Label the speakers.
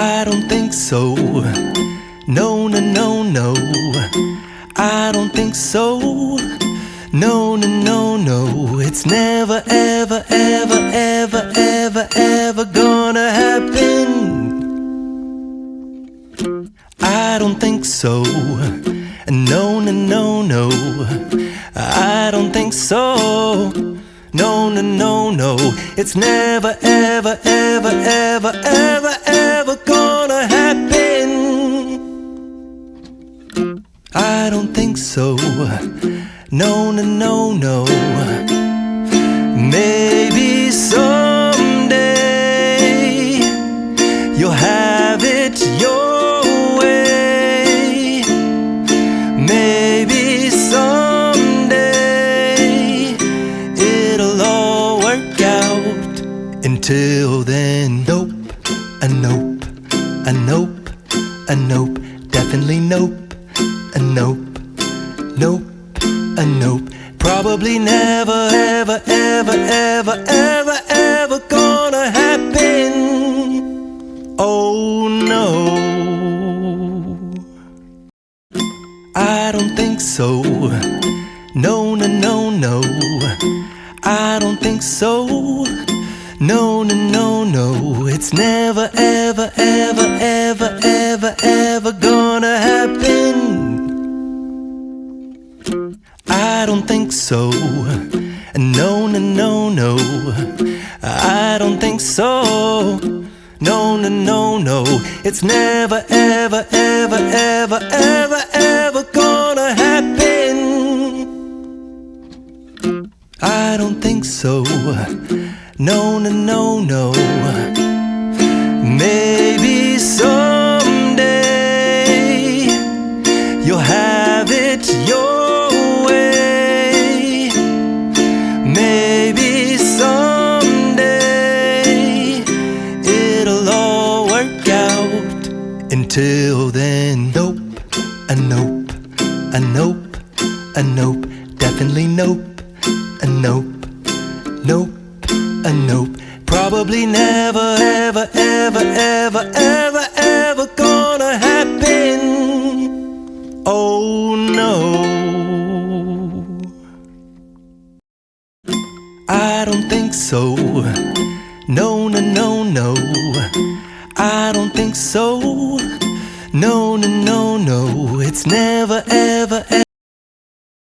Speaker 1: I don't think so. No, no, no, no. I don't think so. No, no, no, no. It's never, ever, ever, ever, ever, ever gonna happen. I don't think so. No, no, no, no. I don't think so. No, no, no, no. It's never, ever, ever, ever, ever, ever gonna happen. I don't think so. No, no, no, no. Maybe someday you'll have it your way. Maybe someday it'll all work out. Until then, nope, a nope, a nope, a nope, definitely nope, a nope, nope, a nope. Probably never, ever, ever, ever, ever, ever gonna happen. Oh no, I don't think so. No, no, no, no. I don't think so. No, no, no, no. It's never, ever, ever, ever, ever, ever gonna happen. I don't think so. No, no, no, no. I don't think so. No, no, no, no. It's never, ever, ever, ever, ever, ever gonna happen. I don't think so. No, no, no, no. Maybe someday you'll have it your way. Maybe someday it'll all work out. Until then, nope, a nope, a nope, a nope, definitely nope, a nope, nope, a nope. Probably never, ever, ever, ever, ever, ever gonna happen. Oh no, I don't think so. No, no, no, no. I don't think so. No, no, no, no. It's never, ever, ever